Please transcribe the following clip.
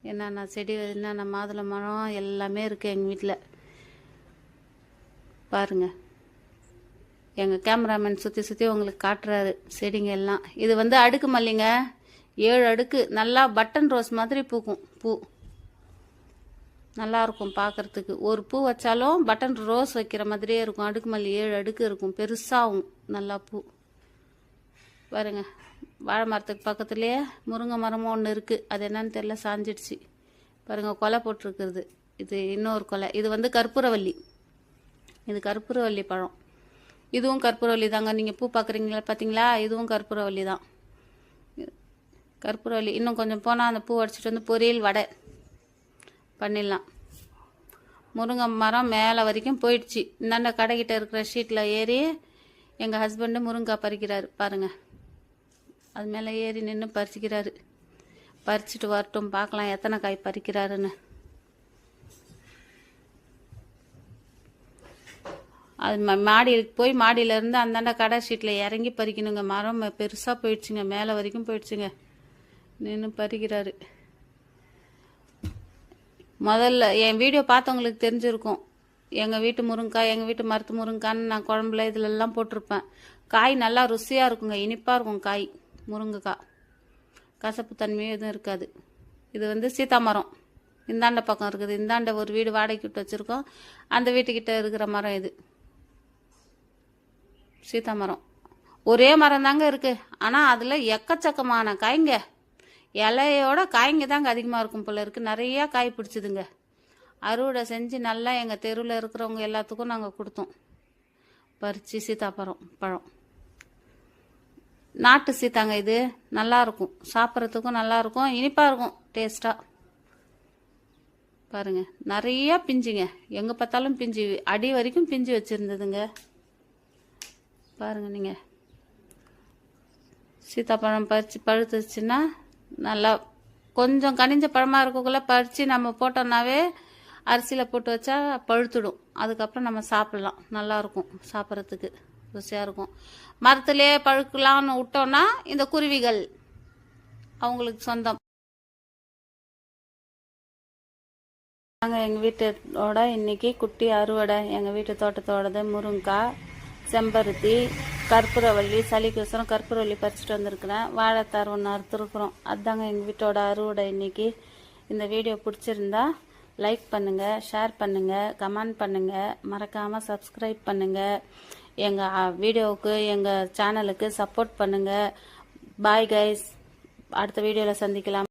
என்னென்ன செடி, என்னென்ன மாதுளை மரம் எல்லாமே இருக்குது எங்கள் வீட்டில். பாருங்கள், எங்கள் கேமராமேன் சுற்றி சுற்றி உங்களுக்கு காட்டுறாரு செடிங்க எல்லாம். இது வந்து அடுக்கு மல்லிங்க, 7 அடுக்கு. நல்லா பட்டன் ரோஸ் மாதிரி பூக்கும். பூ நல்லாயிருக்கும் பார்க்குறதுக்கு. ஒரு பூ வச்சாலும் பட்டன் ரோஸ் வைக்கிற மாதிரியே இருக்கும். அடுக்கு மல்லி 7 அடுக்கு இருக்கும், பெருசாகும் நல்லா பூ. பாருங்க, வாழை மரத்துக்கு பக்கத்துலேயே முருங்கை மரமும் ஒன்று இருக்குது. அது என்னன்னு தெரியல, சாஞ்சிடுச்சு. பாருங்கள், கொலை போட்டிருக்குறது. இது இன்னொரு கொலை. இது வந்து கற்பூரவல்லி. இது கற்பூரவல்லி பழம். இதுவும் கற்பூரவல்லி தாங்க. நீங்கள் பூ பார்க்குறீங்களா பார்த்தீங்களா? இதுவும் கற்பூரவல்லி தான். கற்பூரவல்லி இன்னும் கொஞ்சம் போனால் அந்த பூ அடிச்சிட்டு வந்து பொரியல் வடை பண்ணிடலாம். முருங்கை மரம் மேலே வரைக்கும் போயிடுச்சு. இந்தாண்ட கடைக்கிட்ட இருக்கிற ஷீட்டில் ஏறி எங்கள் ஹஸ்பண்டு முருங்காய் பறிக்கிறாரு. பாருங்கள், அது மேலே ஏறி நின்று பறிச்சிக்கிறாரு. பறிச்சுட்டு வரட்டும், பார்க்கலாம் எத்தனை காய் பறிக்கிறாருன்னு. அது மாடிக்கு போய் மாடியிலேருந்து அந்தாண்ட கடை ஷீட்டில் இறங்கி பறிக்கணுங்க. மரம் பெருசாக போயிடுச்சுங்க, மேலே வரைக்கும் போயிடுச்சுங்க. நின்று பறிக்கிறாரு. முதல்ல என் வீடியோ பார்த்தவங்களுக்கு தெரிஞ்சிருக்கும். எங்கள் வீட்டு முருங்காய், எங்கள் வீட்டு மரத்து முருங்கான்னு நான் குழம்புல இதிலெல்லாம் போட்டிருப்பேன். காய் நல்லா ருசியாக இருக்குங்க, இனிப்பாக இருக்கும் காய். முருங்கைக்காய் கசப்பு தன்மையும் எதுவும் இருக்காது. இது வந்து சீதா மரம் இந்தாண்ட பக்கம் இருக்குது. இந்தாண்ட ஒரு வீடு வாடகைக்கு விட்டு வச்சுருக்கோம். அந்த வீட்டுக்கிட்ட இருக்கிற மரம் இது சீதா மரம். ஒரே மரம் தாங்க இருக்குது, ஆனால் அதில் எக்கச்சக்கமான காய்ங்க. இலையோட காய்ங்க தாங்க அதிகமாக இருக்கும் போல இருக்குது. நிறையா காய் பிடிச்சிதுங்க. அறுவடை செஞ்சு நல்லா எங்கள் தெருவில் இருக்கிறவங்க எல்லாத்துக்கும் நாங்கள் கொடுத்தோம். பறித்து சீதாப்பழம் பழம் நாட்டு சீத்தாங்க. இது நல்லாயிருக்கும், சாப்பிட்றதுக்கும் நல்லாயிருக்கும், இனிப்பாக இருக்கும், டேஸ்ட்டாக. பாருங்கள், நிறையா பிஞ்சுங்க. எங்கே பார்த்தாலும் பிஞ்சு, அடி வரைக்கும் பிஞ்சு வச்சுருந்ததுங்க. பாருங்கள், நீங்கள் சீத்தாப்பழம் பறித்து பழுத்துச்சுன்னா நல்லா கொஞ்சம் கனிஞ்ச பழமாக இருக்கக்குள்ளே பறித்து நம்ம போட்டோம்னாவே அரிசியில் போட்டு வச்சா பழுத்துடும். அதுக்கப்புறம் நம்ம சாப்பிட்லாம். நல்லாயிருக்கும், சாப்பிட்றதுக்கு ருசியாக இருக்கும். மரத்துலேயே பழுக்கலான்னு விட்டோன்னா இந்த குருவிகள் அவங்களுக்கு சொந்தம். நாங்கள் எங்கள் வீட்டோட இன்றைக்கி குட்டி அறுவடை. எங்கள் வீட்டு தோட்டத்தோடது முருங்காய், செம்பருத்தி, கற்பூரவல்லி. சளிக்கோசரம் கற்பூரவல்லி பறிச்சுட்டு வந்திருக்கிறேன். வாழைத்தார் ஒன்று அறுத்துருக்குறோம். அதுதாங்க எங்கள் வீட்டோட அறுவடை இன்றைக்கி. இந்த வீடியோ பிடிச்சிருந்தா லைக் பண்ணுங்கள், ஷேர் பண்ணுங்கள், கமெண்ட் பண்ணுங்கள், மறக்காமல் சப்ஸ்கிரைப் பண்ணுங்கள். எங்கள் வீடியோவுக்கு, எங்கள் சேனலுக்கு சப்போர்ட் பண்ணுங்கள். பாய் கைஸ், அடுத்த வீடியோவில் சந்திக்கலாம்.